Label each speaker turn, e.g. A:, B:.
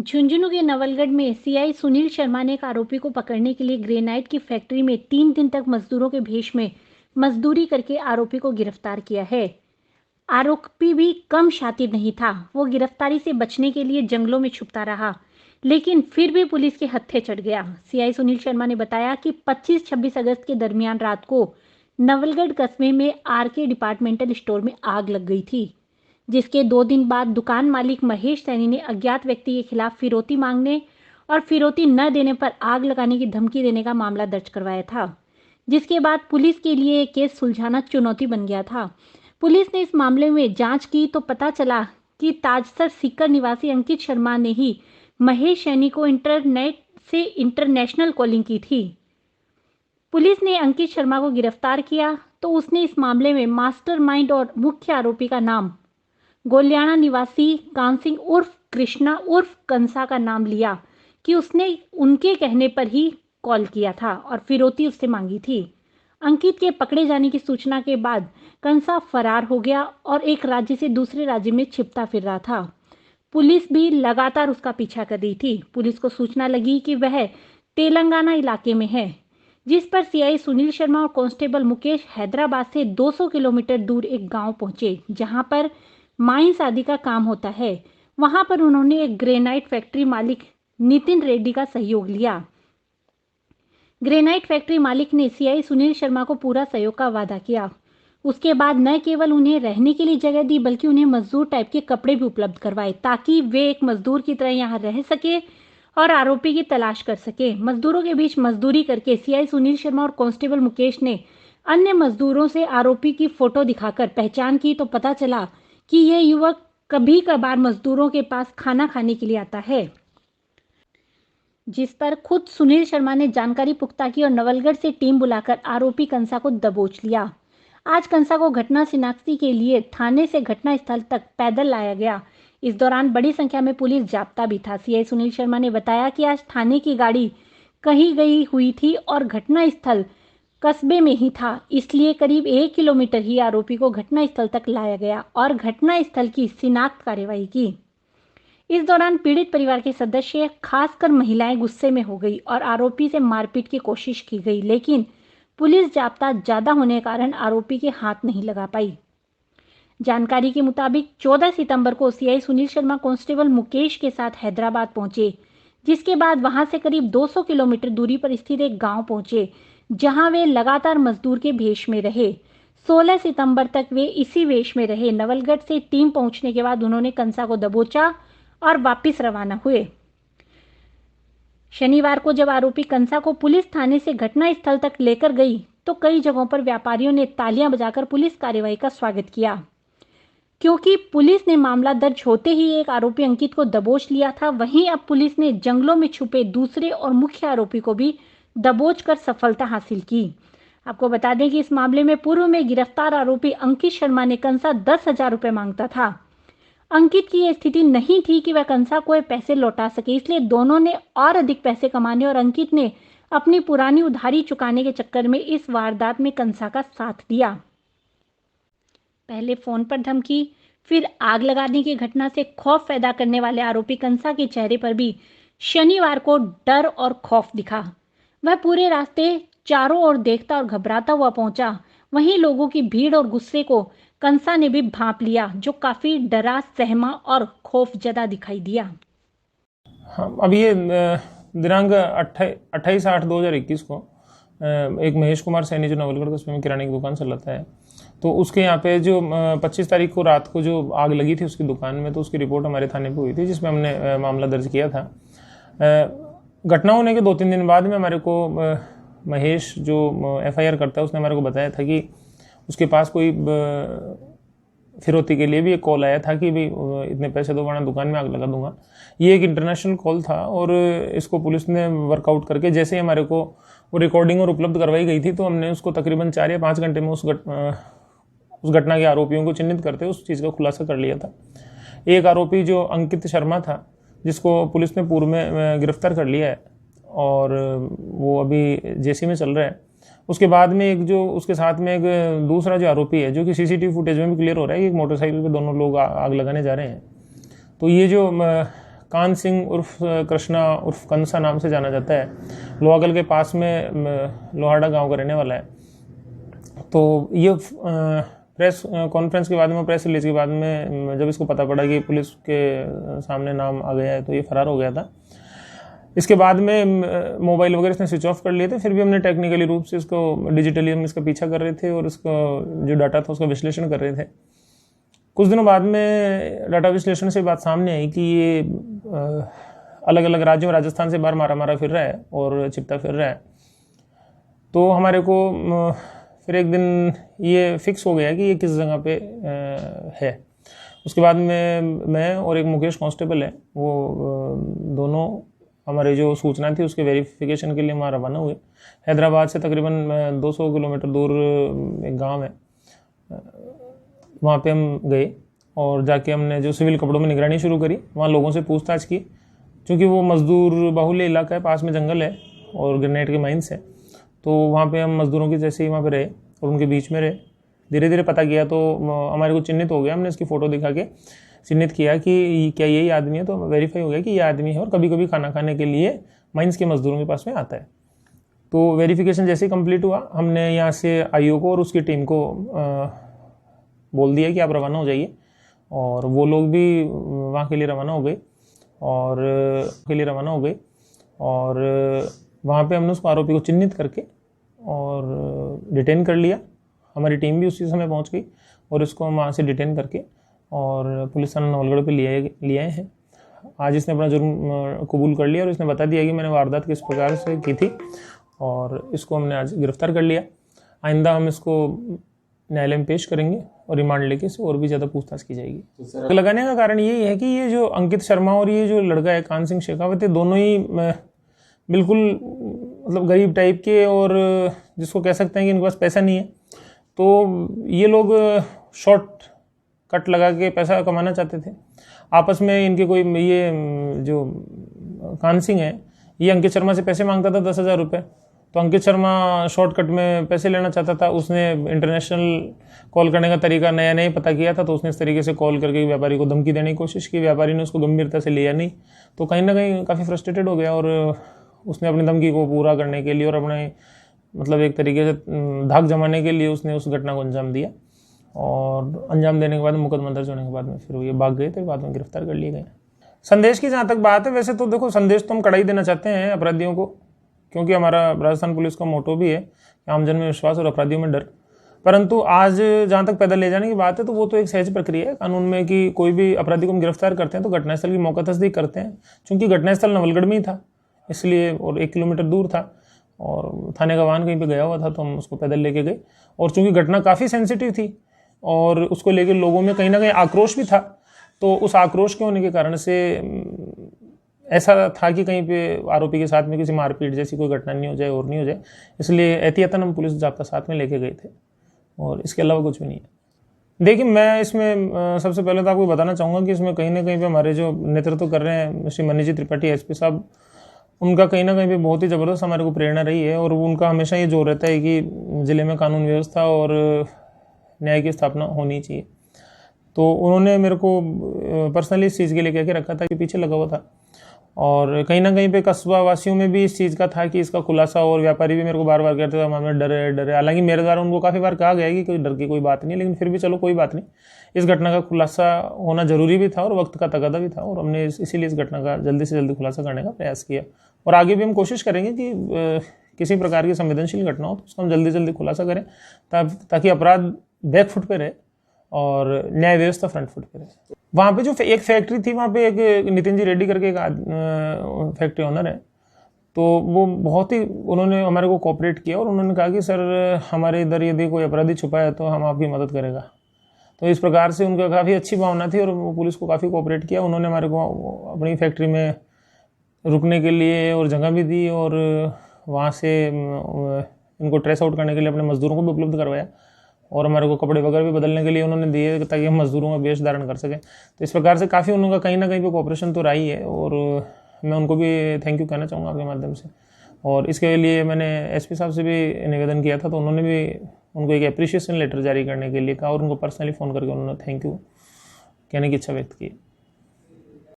A: झुंझुनू के नवलगढ़ में सीआई सुनील शर्मा ने एक आरोपी को पकड़ने के लिए ग्रेनाइट की फैक्ट्री में 3 दिन तक मजदूरों के भेष में मजदूरी करके आरोपी को गिरफ्तार किया है। आरोपी भी कम शातिर नहीं था। वो गिरफ्तारी से बचने के लिए जंगलों में छुपता रहा, लेकिन फिर भी पुलिस के हत्थे चढ़ गया। सीआई सुनील शर्मा ने बताया कि 25-26 अगस्त के दरमियान रात को नवलगढ़ कस्बे में आरके डिपार्टमेंटल स्टोर में आग लग गई थी, जिसके 2 दिन बाद दुकान मालिक महेश सैनी ने अज्ञात व्यक्ति के खिलाफ फिरौती मांगने और फिरौती न देने पर आग लगाने की धमकी देने का मामला दर्ज करवाया था, जिसके बाद पुलिस के लिए ये केस सुलझाना चुनौती बन गया था। पुलिस ने इस मामले में जांच की तो पता चला कि ताजसर सीकर निवासी अंकित शर्मा ने ही महेश सैनी को इंटरनेट से इंटरनेशनल कॉलिंग की थी। पुलिस ने अंकित शर्मा को गिरफ्तार किया तो उसने इस मामले में मास्टरमाइंड और मुख्य आरोपी का नाम गोलियाना निवासी कानसिंह उर्फ कृष्णा उर्फ कंसा का नाम लिया कि उसने उनके कहने पर ही कॉल किया था और फिरौती उससे मांगी थी। अंकित के पकड़े जाने की सूचना के बाद कंसा फरार हो गया और एक राज्य से दूसरे राज्य में छिपता फिर रहा था। पुलिस भी लगातार उसका पीछा कर रही थी। पुलिस को सूचना लगी कि वह तेलंगाना इलाके में है, जिस पर सीआई सुनील शर्मा और कांस्टेबल मुकेश हैदराबाद से 200 किलोमीटर दूर एक गांव पहुंचे, जहां पर माइंस आदि का काम होता है। वहां पर उन्होंने एक ग्रेनाइट फैक्ट्री मालिक नितिन रेड्डी का सहयोग लिया। ग्रेनाइट फैक्ट्री मालिक ने सीआई सुनील शर्मा को पूरा सहयोग का वादा किया। उसके बाद न केवल उन्हें रहने के लिए जगह दी, बल्कि उन्हें मजदूर टाइप के कपड़े भी उपलब्ध करवाए, ताकि वे एक मजदूर की तरह यहाँ रह सके और आरोपी की तलाश कर सके। मजदूरों के बीच मजदूरी करके सीआई सुनील शर्मा और कांस्टेबल मुकेश ने अन्य मजदूरों से आरोपी की फोटो दिखाकर पहचान की तो पता चला कि यह युवक कभी कभार मजदूरों के पास खाना खाने के लिए आता है, जिस पर खुद सुनील शर्मा ने जानकारी पुख्ता की और नवलगढ़ से टीम बुलाकर आरोपी कंसा को दबोच लिया। आज कंसा को घटना शिनाख्ती के लिए थाने से घटना स्थल तक पैदल लाया गया। इस दौरान बड़ी संख्या में पुलिस जाब्ता भी था। सीआई सुनील शर्मा ने बताया कि आज थाने की गाड़ी कहीं गई हुई थी और घटना स्थल कस्बे में ही था, इसलिए करीब 1 किलोमीटर ही आरोपी को घटना स्थल तक लाया गया और घटना स्थल की शिनाख्त कार्यवाही की। इस दौरान पीड़ित परिवार के सदस्य, खासकर महिलाएं, गुस्से में हो गई और आरोपी से मारपीट की कोशिश की गई, लेकिन पुलिस जाब्ता ज्यादा होने के कारण आरोपी के हाथ नहीं लगा पाई। जानकारी के मुताबिक 14 सितंबर को सीआई सुनील शर्मा कांस्टेबल मुकेश के साथ हैदराबाद पहुंचे, जिसके बाद वहां से करीब 200 किलोमीटर दूरी पर स्थित एक गांव पहुंचे, जहां वे लगातार मजदूर के भेष में रहे। 16 सितंबर तक वे इसी वेश में रहे। नवलगढ़ से टीम पहुंचने के बाद उन्होंने कंसा को दबोचा और वापस रवाना हुए। शनिवार को जब आरोपी कंसा को पुलिस थाने से घटना स्थल तक लेकर गई तो कई जगहों पर व्यापारियों ने तालियां बजाकर पुलिस कार्रवाई का स्वागत किया, क्योंकि पुलिस ने मामला दर्ज होते ही एक आरोपी अंकित को दबोच लिया था। वहीं अब पुलिस ने जंगलों में छुपे दूसरे और मुख्य आरोपी को भी दबोच कर सफलता हासिल की। आपको बता दें कि इस मामले में पूर्व में गिरफ्तार आरोपी अंकित शर्मा ने कंसा 10,000 रुपये मांगता था। अंकित की यह स्थिति नहीं थी कि वह कंसा को पैसे लौटा सके, इसलिए दोनों ने और अधिक पैसे कमाने और अंकित ने अपनी पुरानी उधारी चुकाने के चक्कर में इस वारदात में कंसा का साथ दिया। पहले फोन पर धमकी, फिर आग लगाने की घटना से खौफ पैदा करने वाले आरोपी कंसा के चेहरे पर भी शनिवार को डर और खौफ दिखा। वह पूरे रास्ते चारों ओर देखता और घबराता हुआ पहुंचा। वहीं लोगों की भीड़ और गुस्से को कंसा ने भी भांप लिया, जो काफी डरा, सहमा और खौफजदा दिखाई दिया।
B: हाँ, अब ये दिनांक 28/8/2021 को एक महेश कुमार सैनी, जो नवलगढ़ कस्बे में किराने की दुकान चलाता है, तो उसके यहाँ पे जो 25 तारीख को रात को जो आग लगी थी उसकी दुकान में, तो उसकी रिपोर्ट हमारे थाने पे हुई थी, जिसमें हमने मामला दर्ज किया था। घटना होने के 2-3 दिन बाद में हमारे को महेश, जो FIR करता है, उसने हमारे को बताया था कि उसके पास कोई फिरौती के लिए भी एक कॉल आया था कि भाई इतने पैसे दो वरना दुकान में आग लगा दूंगा। ये एक इंटरनेशनल कॉल था और इसको पुलिस ने वर्कआउट करके, जैसे ही हमारे को वो रिकॉर्डिंग और उपलब्ध करवाई गई थी, तो हमने उसको तकरीबन 4 या 5 घंटे में उस घटना के आरोपियों को चिन्हित करते उस चीज़ का खुलासा कर लिया था। एक आरोपी जो अंकित शर्मा था, जिसको पुलिस ने पूर्व में गिरफ्तार कर लिया है और वो अभी जेसी में चल रहा है। उसके बाद में एक जो उसके साथ में एक दूसरा जो आरोपी है, जो कि CCTV फुटेज में भी क्लियर हो रहा है कि एक मोटरसाइकिल पे दोनों लोग आग लगाने जा रहे हैं। तो ये जो कान सिंह उर्फ कृष्णा उर्फ कंसा नाम से जाना जाता है। लोहागल के पास में लोहाड़ा गांव का रहने वाला है। तो ये प्रेस कॉन्फ्रेंस के बाद में, प्रेस रिलीज के बाद में जब इसको पता पड़ा कि पुलिस के सामने नाम आ गया है तो ये फरार हो गया था। इसके बाद में मोबाइल वगैरह इसने स्विच ऑफ कर लिए थे, फिर भी हमने टेक्निकली रूप से इसको डिजिटली हम इसका पीछा कर रहे थे और इसका जो डाटा था उसका विश्लेषण कर रहे थे। कुछ दिनों बाद में डाटा विश्लेषण से बात सामने आई कि ये अलग अलग राज्यों में, राजस्थान से बाहर मारा फिर रहा है और चिपटा फिर रहा है। तो हमारे को फिर एक दिन ये फिक्स हो गया कि ये किस जगह पे है। उसके बाद में मैं और एक मुकेश कांस्टेबल है, वो दोनों हमारे जो सूचना थी उसके वेरिफिकेशन के लिए वहाँ रवाना हुए। हैदराबाद से तकरीबन 200 किलोमीटर दूर एक गांव है, वहाँ पे हम गए और जाके हमने जो सिविल कपड़ों में निगरानी शुरू करी। वहाँ लोगों से पूछताछ की, क्योंकि वो मजदूर बाहुल्य इलाका है, पास में जंगल है और ग्रेनेड के माइंस है। तो वहाँ पे हम मजदूरों की जैसे ही वहाँ पे रहे और उनके बीच में रहे, धीरे धीरे पता किया तो हमारे को चिन्हित हो गया। हमने इसकी फ़ोटो दिखा के चिन्हित किया कि क्या यही आदमी है, तो वेरीफाई हो गया कि ये आदमी है और कभी कभी खाना खाने के लिए माइंस के मजदूरों के पास में आता है। तो वेरिफिकेशन जैसे ही कंप्लीट हुआ, हमने यहाँ से आईओ को और उसकी टीम को बोल दिया कि आप रवाना हो जाइए, और वो लोग भी वहाँ के लिए रवाना हो गए और वहाँ पे हमने उसको आरोपी को चिन्हित करके और डिटेन कर लिया। हमारी टीम भी उसी समय पहुँच गई और इसको हम वहाँ से डिटेन करके और पुलिस थाना नवलगढ़ पे ले आए हैं। आज इसने अपना जुर्म कबूल कर लिया और इसने बता दिया कि मैंने वारदात किस प्रकार से की थी, और इसको हमने आज गिरफ्तार कर लिया। आइंदा हम इसको न्यायालय में पेश करेंगे और रिमांड लेके इससे और भी ज़्यादा पूछताछ की जाएगी। तो लगाने का कारण यही है कि ये जो अंकित शर्मा और ये जो लड़का है कान सिंह शेखावत, दोनों ही बिल्कुल मतलब गरीब टाइप के, और जिसको कह सकते हैं कि इनके पास पैसा नहीं है। तो ये लोग शॉर्ट कट लगा के पैसा कमाना चाहते थे आपस में। इनके कोई ये जो कान सिंह है, ये अंकित शर्मा से पैसे मांगता था 10,000 रुपये। तो अंकित शर्मा शॉर्टकट में पैसे लेना चाहता था। उसने इंटरनेशनल कॉल करने का तरीका नया नहीं पता किया था, तो उसने इस तरीके से कॉल करके व्यापारी को धमकी देने की कोशिश की। व्यापारी ने उसको गंभीरता से लिया नहीं, तो कहीं ना कहीं काफ़ी फ्रस्ट्रेटेड हो गया और उसने अपनी धमकी को पूरा करने के लिए और अपने मतलब एक तरीके से धाक जमाने के लिए उसने उस घटना को अंजाम दिया। और अंजाम देने के बाद मुकदमा दर्ज होने के बाद में फिर ये भाग गए थे, बाद में गिरफ्तार कर लिए गए। संदेश की जहाँ तक बात है, वैसे तो देखो संदेश तो हम कड़ा ही देना चाहते हैं अपराधियों को, क्योंकि हमारा राजस्थान पुलिस का मोटो भी है आमजन में विश्वास और अपराधियों में डर। परंतु आज जहाँ तक पैदल ले जाने की बात है, तो वो तो एक सहज प्रक्रिया है कानून में कि कोई भी अपराधी को हम गिरफ्तार करते हैं तो घटनास्थल की मौका तस्दीक करते हैं। चूंकि घटनास्थल नवलगढ़ में ही था इसलिए, और 1 किलोमीटर दूर था और थाने का वाहन कहीं पे गया हुआ था, तो हम उसको पैदल लेके गए। और चूंकि घटना काफ़ी सेंसिटिव थी और उसको लेके लोगों में कहीं ना कहीं आक्रोश भी था, तो उस आक्रोश के होने के कारण से ऐसा था कि कहीं पे आरोपी के साथ में किसी मारपीट जैसी कोई घटना नहीं हो जाए और नहीं हो जाए, इसलिए एहतियातन हम पुलिस जाब्ता साथ में लेके गए थे, और इसके अलावा कुछ भी नहीं है। देखिए, मैं इसमें सबसे पहले तो आपको बताना चाहूँगा कि इसमें कहीं ना कहीं पे हमारे जो नेतृत्व कर रहे हैं श्री मनीष जी त्रिपाठी एसपी साहब, उनका कहीं ना कहीं पे बहुत ही ज़बरदस्त हमारे को प्रेरणा रही है। और उनका हमेशा ये जोर रहता है कि ज़िले में कानून व्यवस्था और न्याय की स्थापना होनी चाहिए। तो उन्होंने मेरे को पर्सनली इस चीज़ के लिए कह के रखा था कि पीछे लगा हुआ था, और कहीं ना कहीं पे कस्बा वासियों में भी इस चीज़ का था कि इसका खुलासा, और व्यापारी भी मेरे को बार बार कहते थे हमारे डर है। हालांकि मेरे द्वारा उनको काफ़ी बार कहा गया है कि कोई डर की कोई बात नहीं, लेकिन फिर भी चलो कोई बात नहीं, इस घटना का खुलासा होना जरूरी भी था और वक्त का तकादा भी था, और हमने इसीलिए इस घटना का जल्दी से जल्दी खुलासा करने का प्रयास किया। और आगे भी हम कोशिश करेंगे कि किसी प्रकार की संवेदनशील घटना हो तो उसका हम जल्दी जल्दी खुलासा करें, ताकि अपराध बैक फुट पे रहे और न्याय व्यवस्था फ्रंट फुट पे रहे। वहाँ पे जो एक फैक्ट्री थी, वहाँ पे एक नितिन जी रेड्डी करके एक फैक्ट्री ओनर है, तो वो बहुत ही उन्होंने हमारे को कोऑपरेट किया और उन्होंने कहा कि सर हमारे इधर यदि कोई अपराधी छुपा है तो हम आपकी मदद करेगा। तो इस प्रकार से उनका काफ़ी अच्छी भावना थी और वो पुलिस को काफ़ी कोऑपरेट किया। उन्होंने हमारे को अपनी फैक्ट्री में रुकने के लिए और जगह भी दी, और वहाँ से इनको ट्रेस आउट करने के लिए अपने मजदूरों को भी उपलब्ध करवाया, और हमारे को कपड़े वगैरह भी बदलने के लिए उन्होंने दिए ताकि हम मजदूरों का वेश धारण कर सकें। तो इस प्रकार से काफ़ी उनका कहीं ना कहीं पे कोऑपरेशन तो रही है, और मैं उनको भी थैंक यू कहना चाहूँगा आपके माध्यम से। और इसके लिए मैंने एसपी साहब से भी निवेदन किया था, तो उन्होंने भी उनको एक एप्रिशिएशन लेटर जारी करने के लिए कहा, और उनको पर्सनली फ़ोन करके उन्होंने थैंक यू कहने की इच्छा व्यक्त की।